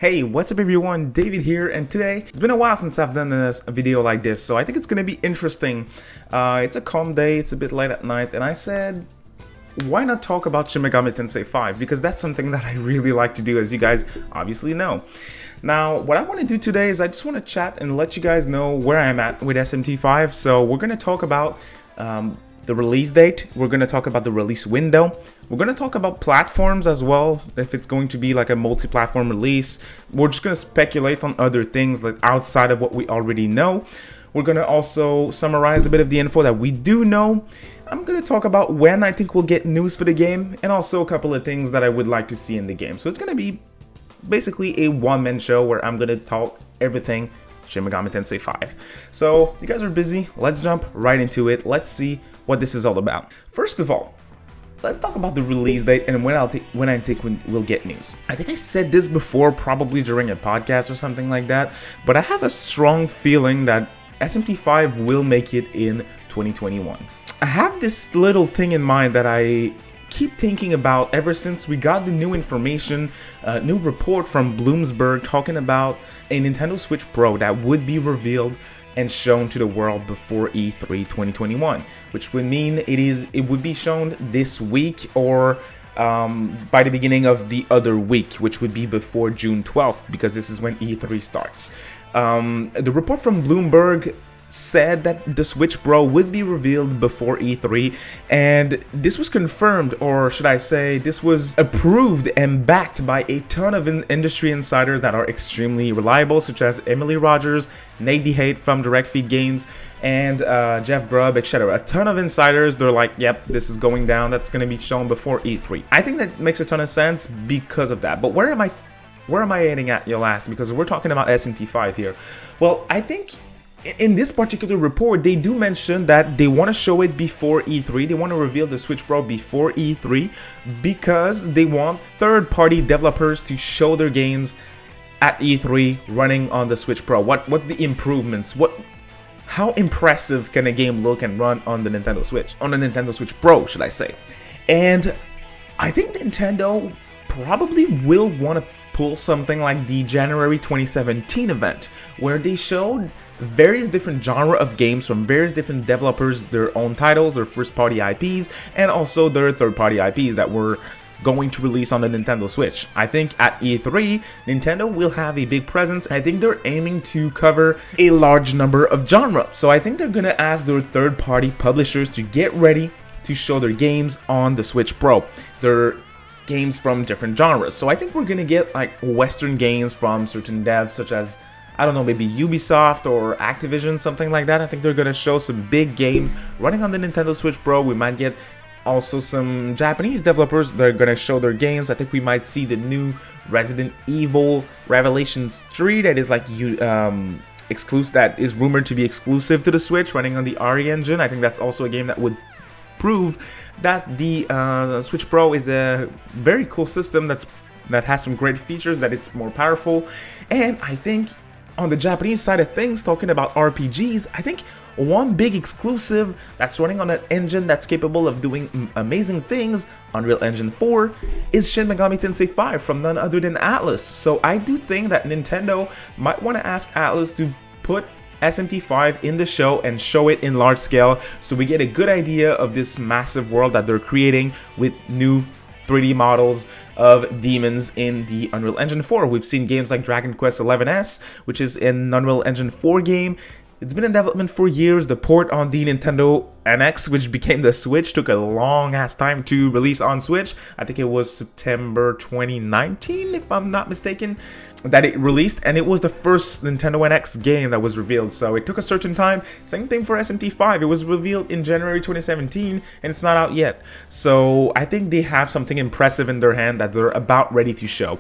Hey, what's up everyone, David here, and today, it's been a while since I've done a video like this, so I think it's gonna be interesting. It's a calm day, it's a bit late at night, and I said, why not talk about Shin Megami Tensei V? Because that's something that I really like to do, as you guys obviously know. Now, what I want to do today is I just want to chat and let you guys know where I'm at with SMT V. So we're going to talk about the release date, we're going to talk about the release window, we're going to talk about platforms as well, if it's going to be like a multi-platform release. We're just going to speculate on other things like outside of what we already know. We're going to also summarize a bit of the info that we do know. I'm going to talk about when I think we'll get news for the game, and also a couple of things that I would like to see in the game. So it's going to be basically a one-man show where I'm going to talk everything Shin Megami Tensei V. So you guys are busy, let's jump right into it. Let's see what this is all about. First of all, let's talk about the release date and when I think we'll get news. I think I said this before, probably during a podcast or something like that, but I have a strong feeling that SMT V will make it in 2021. I have this little thing in mind that I keep thinking about ever since we got the new information, new report from Bloomberg talking about a Nintendo Switch Pro that would be revealed and shown to the world before E3 2021, which would mean it would be shown this week or by the beginning of the other week, which would be before June 12th, because this is when E3 starts. The report from Bloomberg said that the Switch Pro would be revealed before E3, and this was confirmed, or should I say, this was approved and backed by a ton of industry insiders that are extremely reliable, such as Emily Rogers, Nate DeHate from Direct Feed Games, and Jeff Grubb, etc. A ton of insiders, they're like, yep, this is going down, that's going to be shown before E3. I think that makes a ton of sense because of that, but where am I aiming at, you'll ask, because we're talking about SMT V here. Well, I think in this particular report, they do mention that they want to show it before E3. They want to reveal the Switch Pro before E3 because they want third-party developers to show their games at E3 running on the Switch Pro. What's the improvements? How impressive can a game look and run on the Nintendo Switch? On the Nintendo Switch Pro, should I say. And I think Nintendo probably will want to pull something like the January 2017 event, where they showed various different genre of games from various different developers, their own titles, their first-party IPs, and also their third-party IPs that were going to release on the Nintendo Switch. I think at E3, Nintendo will have a big presence. I think they're aiming to cover a large number of genres. So I think they're gonna ask their third-party publishers to get ready to show their games on the Switch Pro. Their games from different genres. So I think we're gonna get like Western games from certain devs, such as, I don't know, maybe Ubisoft or Activision, something like that. I think they're gonna show some big games running on the Nintendo Switch Pro. We might get also some Japanese developers that are gonna show their games. I think we might see the new Resident Evil Revelations 3 that is like exclusive, that is rumored to be exclusive to the Switch, running on the RE engine. I think that's also a game that would prove that the Switch Pro is a very cool system that has some great features, that it's more powerful. And I think on the Japanese side of things, talking about RPGs, I think one big exclusive that's running on an engine that's capable of doing amazing things, Unreal Engine 4, is Shin Megami Tensei V from none other than Atlus. So I do think that Nintendo might want to ask Atlus to put SMT V in the show and show it in large scale, so we get a good idea of this massive world that they're creating with new 3D models of demons in the Unreal Engine 4. We've seen games like Dragon Quest XI's, which is an Unreal Engine 4 game. It's been in development for years. The port on the Nintendo NX, which became the Switch, took a long ass time to release on Switch. I think it was September 2019, if I'm not mistaken, that it released, and it was the first Nintendo NX game that was revealed, so it took a certain time. Same thing for SMT V. It was revealed in January 2017, and it's not out yet. So I think they have something impressive in their hand that they're about ready to show.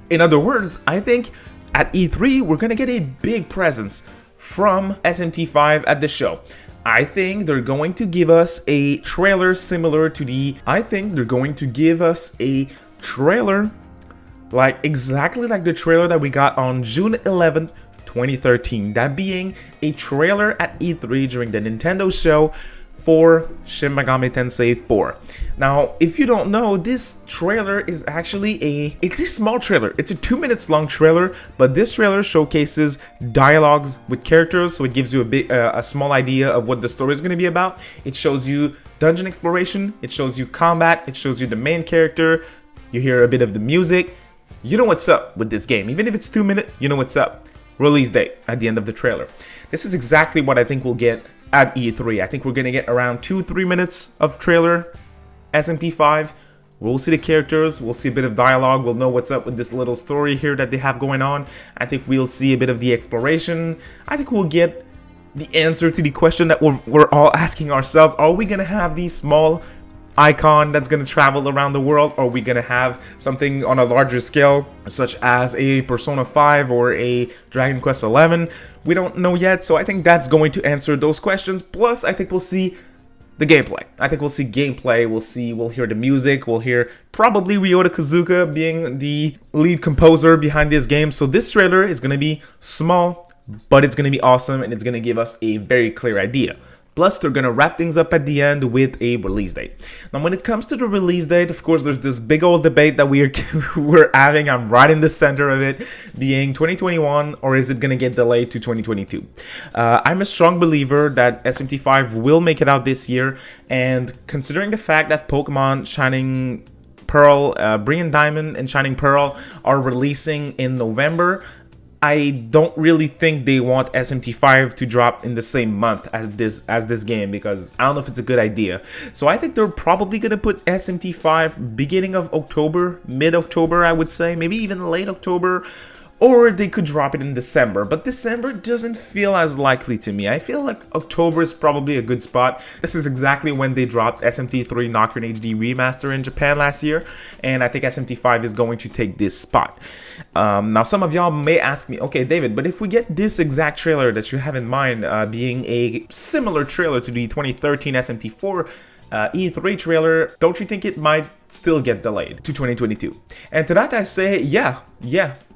In other words, I think at E3, we're gonna get a big presence from SMT V at the show. I think they're going to give us a trailer similar to the... I think they're going to give us a trailer exactly like the trailer that we got on June 11th, 2013. That being a trailer at E3 during the Nintendo show for Shin Megami Tensei IV. Now, if you don't know, this trailer is actually it's a small trailer. It's a 2 minutes long trailer, but this trailer showcases dialogues with characters, so it gives you a small idea of what the story is going to be about. It shows you dungeon exploration, it shows you combat, it shows you the main character, you hear a bit of the music. You know what's up with this game. Even if it's 2 minutes, you know what's up. Release date at the end of the trailer. This is exactly what I think we'll get at E3. I think we're gonna get around 2-3 minutes of trailer. SMT V. We'll see the characters. We'll see a bit of dialogue. We'll know what's up with this little story here that they have going on. I think we'll see a bit of the exploration. I think we'll get the answer to the question that we're all asking ourselves. Are we gonna have these small icon that's going to travel around the world, or are we going to have something on a larger scale such as a Persona 5 or a Dragon Quest 11? We don't know yet, so I think that's going to answer those questions. Plus, I think we'll see the gameplay. I think we'll see gameplay. We'll hear the music. We'll hear probably Ryota Kazuka being the lead composer behind this game. So this trailer is going to be small, but it's going to be awesome, and it's going to give us a very clear idea. Plus, they're going to wrap things up at the end with a release date. Now, when it comes to the release date, of course, there's this big old debate that we're having. I'm right in the center of it, being 2021, or is it going to get delayed to 2022? I'm a strong believer that SMT V will make it out this year, and considering the fact that Pokemon Shining Pearl, Brilliant Diamond, and Shining Pearl are releasing in November, I don't really think they want SMT V to drop in the same month as this game, because I don't know if it's a good idea. So I think they're probably going to put SMT V beginning of October, mid-October, I would say, maybe even late October, or they could drop it in December. But December doesn't feel as likely to me. I feel like October is probably a good spot. This is exactly when they dropped SMT 3 Nocturne HD Remaster in Japan last year, and I think SMT 5 is going to take this spot. Now, some of y'all may ask me, okay, David, but if we get this exact trailer that you have in mind, being a similar trailer to the 2013 SMT 4 E3 trailer, don't you think it might still get delayed to 2022? And to that I say, yeah,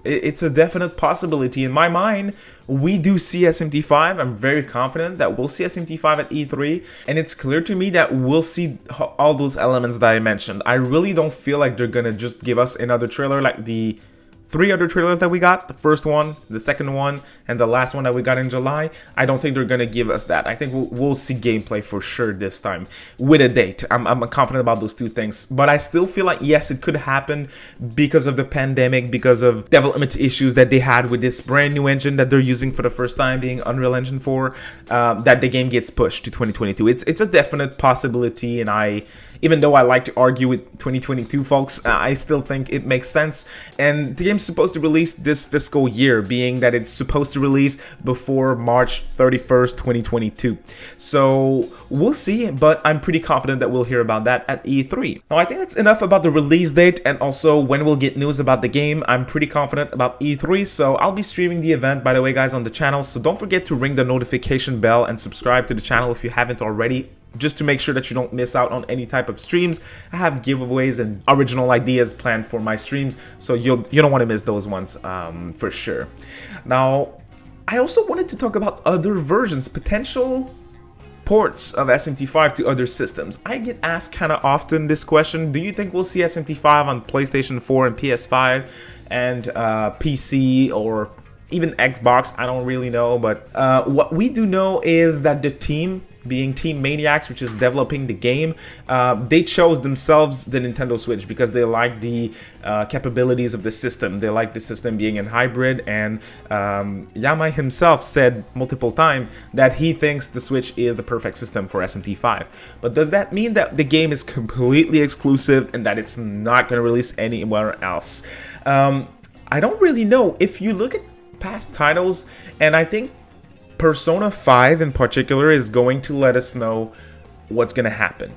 it's a definite possibility. In my mind, we do see SMT 5. I'm very confident that we'll see SMT 5 at E3, and it's clear to me that we'll see all those elements that I mentioned. I really don't feel like they're gonna just give us another trailer like the 3 other trailers that we got, the first one, the second one, and the last one that we got in July. I don't think they're going to give us that. I think we'll see gameplay for sure this time with a date. I'm confident about those two things, but I still feel like, yes, it could happen because of the pandemic, because of development issues that they had with this brand new engine that they're using for the first time, being Unreal Engine 4, that the game gets pushed to 2022. It's a definite possibility, and even though I like to argue with 2022 folks, I still think it makes sense. And the game's supposed to release this fiscal year, being that it's supposed to release before March 31st, 2022. So we'll see, but I'm pretty confident that we'll hear about that at E3. Now, I think that's enough about the release date and also when we'll get news about the game. I'm pretty confident about E3, so I'll be streaming the event, by the way, guys, on the channel. So don't forget to ring the notification bell and subscribe to the channel if you haven't already, just to make sure that you don't miss out on any type of streams. I have giveaways and original ideas planned for my streams, so you don't want to miss those ones for sure. Now, I also wanted to talk about other versions, potential ports of SMT 5 to other systems. I get asked kind of often this question: do you think we'll see SMT 5 on PlayStation 4 and PS5 and PC or even Xbox? I don't really know, but what we do know is that the team, being Team Maniacs, which is developing the game, they chose themselves the Nintendo Switch because they like the capabilities of the system. They like the system being in hybrid, and Yamai himself said multiple times that he thinks the Switch is the perfect system for SMT 5. But does that mean that the game is completely exclusive and that it's not going to release anywhere else? I don't really know. If you look at past titles, and I think Persona 5 in particular is going to let us know what's going to happen.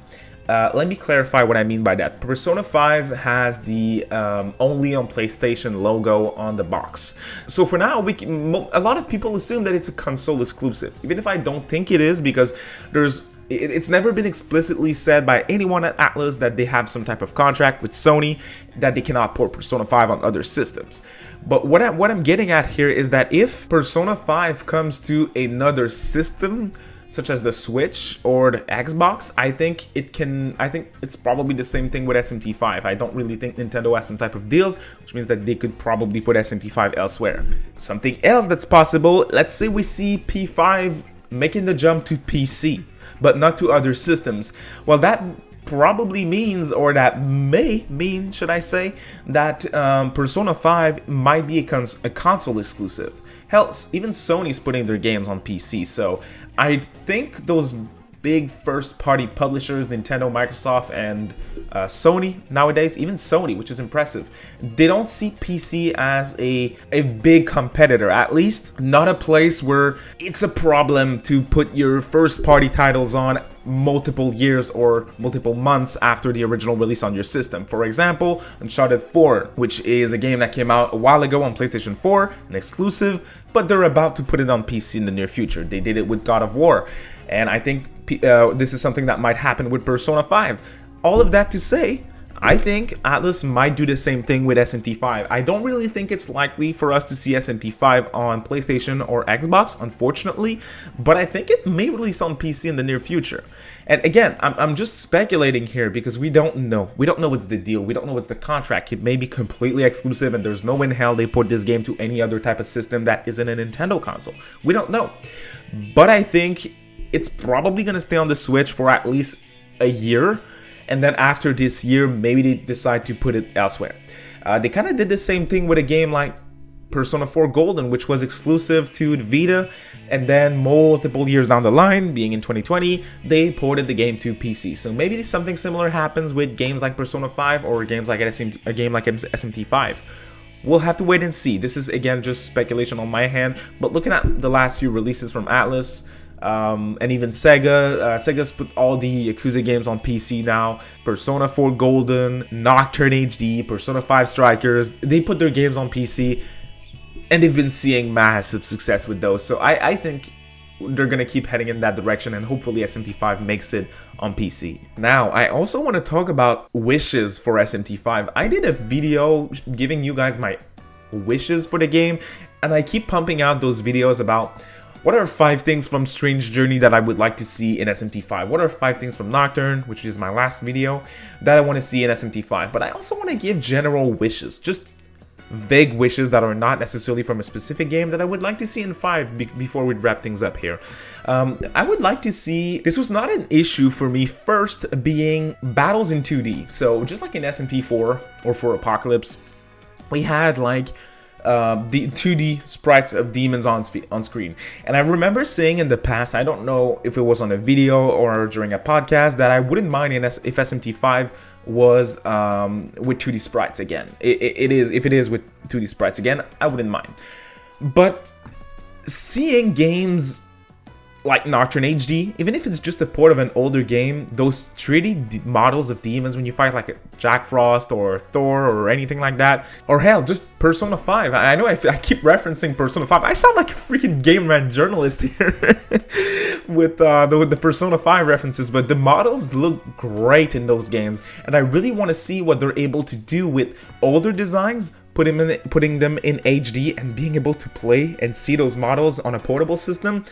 Let me clarify what I mean by that. Persona 5 has the only on PlayStation logo on the box. So for now, a lot of people assume that it's a console exclusive, even if I don't think it is, because it's never been explicitly said by anyone at Atlus that they have some type of contract with Sony that they cannot port Persona 5 on other systems. But what I'm getting at here is that if Persona 5 comes to another system, such as the Switch or the Xbox, I think it's probably the same thing with SMT5. I don't really think Nintendo has some type of deals, which means that they could probably put SMT5 elsewhere. Something else that's possible, let's say we see P5 making the jump to PC, but not to other systems. Well, that probably means, or that may mean, should I say, that Persona 5 might be a console exclusive. Hell, even Sony's putting their games on PC, so I think those big first-party publishers, Nintendo, Microsoft, and Sony nowadays, even Sony, which is impressive, they don't see PC as a big competitor, at least not a place where it's a problem to put your first-party titles on multiple years or multiple months after the original release on your system. For example, Uncharted 4, which is a game that came out a while ago on PlayStation 4, an exclusive, but they're about to put it on PC in the near future. They did it with God of War, and I think this is something that might happen with Persona 5. All of that to say, I think Atlus might do the same thing with SMT5. I don't really think it's likely for us to see SMT5 on PlayStation or Xbox, unfortunately, but I think it may release on PC in the near future. And again, I'm just speculating here because we don't know. We don't know what's the deal. We don't know what's the contract. It may be completely exclusive and there's no way in hell they put this game to any other type of system that isn't a Nintendo console. We don't know. But I think it's probably going to stay on the Switch for at least a year. And then after this year, maybe they decide to put it elsewhere. They kind of did the same thing with a game like Persona 4 Golden, which was exclusive to the Vita. And then multiple years down the line, being in 2020, they ported the game to PC. So maybe something similar happens with games like Persona 5 or games like a game like SMT5. We'll have to wait and see. This is, again, just speculation on my hand. But looking at the last few releases from Atlus, and even Sega's put all the Yakuza games on PC now. Persona 4 Golden, Nocturne HD, Persona 5 Strikers, they put their games on PC, and they've been seeing massive success with those. So I think they're going to keep heading in that direction, and hopefully SMT5 makes it on PC. Now, I also want to talk about wishes for SMT5. I did a video giving you guys my wishes for the game, and I keep pumping out those videos about what are 5 things from Strange Journey that I would like to see in SMT5? What are 5 things from Nocturne, which is my last video, that I want to see in SMT5? But I also want to give general wishes, just vague wishes that are not necessarily from a specific game that I would like to see in 5 before we wrap things up here. I would like to see, this was not an issue for me, first being battles in 2D. So just like in SMT4 or for Apocalypse, we had like the 2D sprites of demons on screen. And I remember saying in the past, I don't know if it was on a video or during a podcast, that I wouldn't mind if SMT5 was with 2D sprites again. If it is with 2D sprites again, I wouldn't mind. But seeing games like Nocturne HD, even if it's just a port of an older game, those 3D models of demons when you fight like a Jack Frost or Thor or anything like that, or hell, just Persona 5. I know I keep referencing Persona 5. I sound like a freaking Game Rant journalist here with the Persona 5 references, but the models look great in those games, and I really want to see what they're able to do with older designs, putting them in HD, and being able to play and see those models on a portable system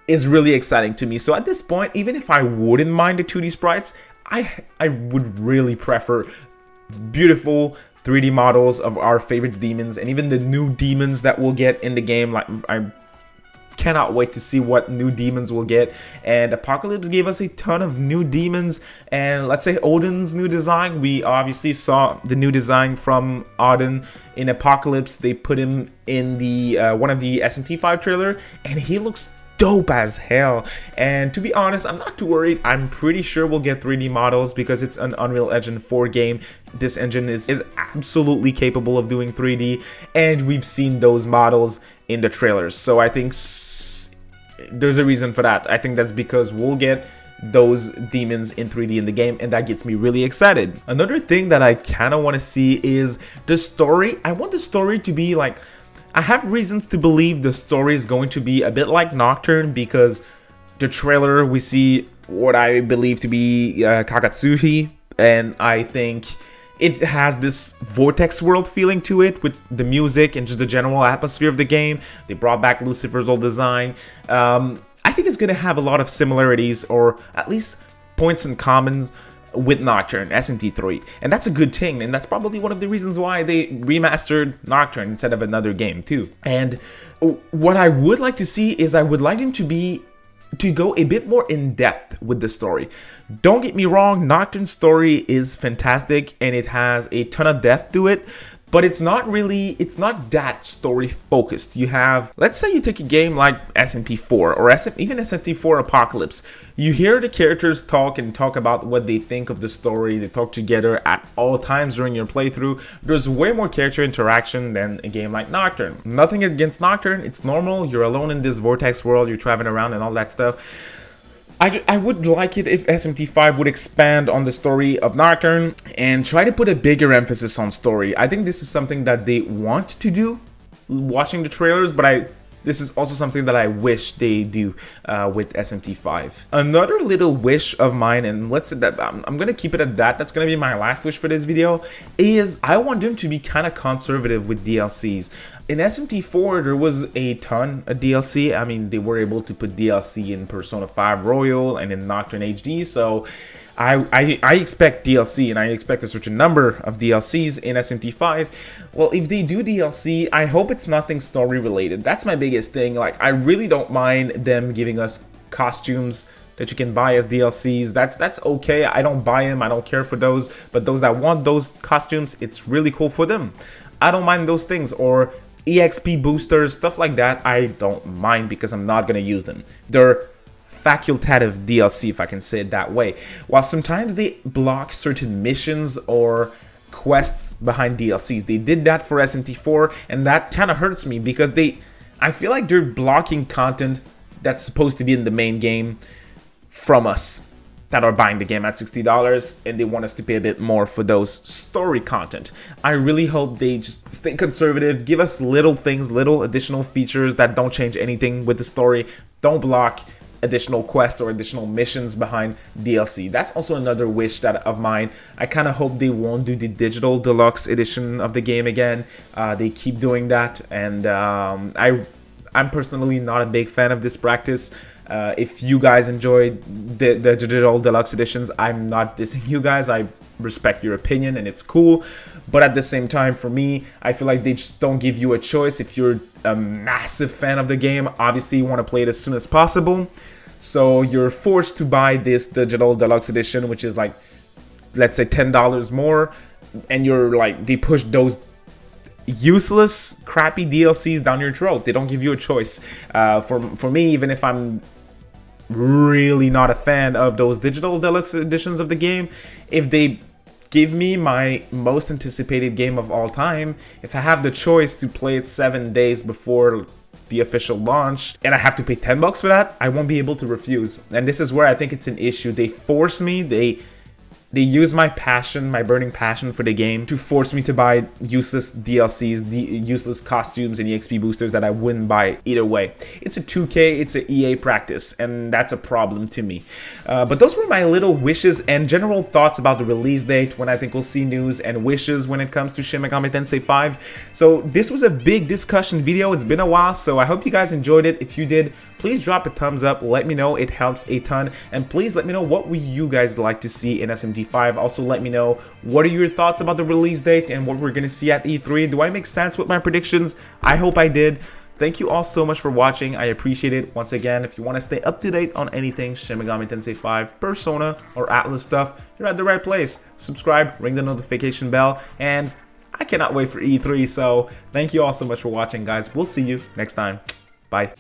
is really exciting to me. So at this point, even if I wouldn't mind the 2D sprites, I would really prefer beautiful 3D models of our favorite demons, and even the new demons that we'll get in the game. Like, I cannot wait to see what new demons we'll get. And Apocalypse gave us a ton of new demons, and let's say Odin's new design, we obviously saw the new design from Odin in Apocalypse. They put him in the one of the SMT5 trailer, and he looks dope as hell. And to be honest, I'm not too worried. I'm pretty sure we'll get 3D models because it's an Unreal Engine 4 game. This engine is absolutely capable of doing 3D, and we've seen those models in the trailers. So I think there's a reason for that. I think that's because we'll get those demons in 3D in the game, and that gets me really excited. Another thing that I kind of want to see is the story. I want the story to be like, I have reasons to believe the story is going to be a bit like Nocturne, because the trailer, we see what I believe to be Kakatsuhi, and I think it has this vortex world feeling to it with the music and just the general atmosphere of the game. They brought back Lucifer's old design. I think it's going to have a lot of similarities, or at least points in commons with Nocturne, SMT 3, and that's a good thing, and that's probably one of the reasons why they remastered Nocturne instead of another game too. And what I would like to see is, I would like them to go a bit more in depth with the story. Don't get me wrong, Nocturne's story is fantastic and it has a ton of depth to it, but it's not that story focused. You have, let's say you take a game like SMT 4 or even SMT 4 Apocalypse. You hear the characters talk about what they think of the story. They talk together at all times during your playthrough. There's way more character interaction than a game like Nocturne. Nothing against Nocturne, it's normal. You're alone in this vortex world, you're traveling around and all that stuff. I would like it if SMT 5 would expand on the story of Nocturne and try to put a bigger emphasis on story. I think this is something that they want to do, watching the trailers, but this is also something that I wish they do with SMT 5. Another little wish of mine, and let's say that I'm going to keep it at that, that's going to be my last wish for this video, is I want them to be kind of conservative with DLCs. In SMT 4, there was a ton of DLC. I mean, they were able to put DLC in Persona 5 Royal and in Nocturne HD, so I expect DLC, and I expect a certain number of DLCs in SMT 5. Well, if they do DLC, I hope it's nothing story related. That's my biggest thing. Like, I really don't mind them giving us costumes that you can buy as DLCs. That's okay. I don't buy them. I don't care for those. But those that want those costumes, it's really cool for them. I don't mind those things. Or EXP boosters, stuff like that, I don't mind because I'm not going to use them. They're facultative DLC, if I can say it that way. While sometimes they block certain missions or quests behind DLCs. They did that for SMT4, and that kind of hurts me because I feel like they're blocking content that's supposed to be in the main game from us that are buying the game at $60, and they want us to pay a bit more for those story content. I really hope they just stay conservative, give us little things, little additional features that don't change anything with the story, don't block additional quests or additional missions behind DLC. That's also another wish of mine. I kind of hope they won't do the digital deluxe edition of the game again. They keep doing that, and I'm personally not a big fan of this practice. If you guys enjoyed the digital deluxe editions, I'm not dissing you guys. I respect your opinion and it's cool, but at the same time, for me, I feel like they just don't give you a choice. If you're a massive fan of the game, obviously you want to play it as soon as possible, so you're forced to buy this digital deluxe edition, which is like, let's say $10 more, and you're like, they push those useless crappy DLCs down your throat. They don't give you a choice. For me, even if I'm really not a fan of those digital deluxe editions of the game, if they give me my most anticipated game of all time, if I have the choice to play it 7 days before the official launch and I have to pay $10 for that, I won't be able to refuse. And this is where I think it's an issue. They force me, they use my passion, my burning passion for the game, to force me to buy useless DLCs, useless costumes and EXP boosters that I wouldn't buy either way. It's a 2K, it's an EA practice, and that's a problem to me. But those were my little wishes and general thoughts about the release date, when I think we'll see news, and wishes when it comes to Shin Megami Tensei V. So this was a big discussion video. It's been a while, so I hope you guys enjoyed it. If you did, please drop a thumbs up. Let me know. It helps a ton. And please let me know what would you guys like to see in SMT 5. Also, let me know what are your thoughts about the release date and what we're going to see at E3. Do I make sense with my predictions? I hope I did. Thank you all so much for watching. I appreciate it. Once again, if you want to stay up to date on anything Shin Megami Tensei V, Persona, or Atlas stuff, you're at the right place. Subscribe, ring the notification bell, and I cannot wait for E3. So thank you all so much for watching, guys. We'll see you next time. Bye.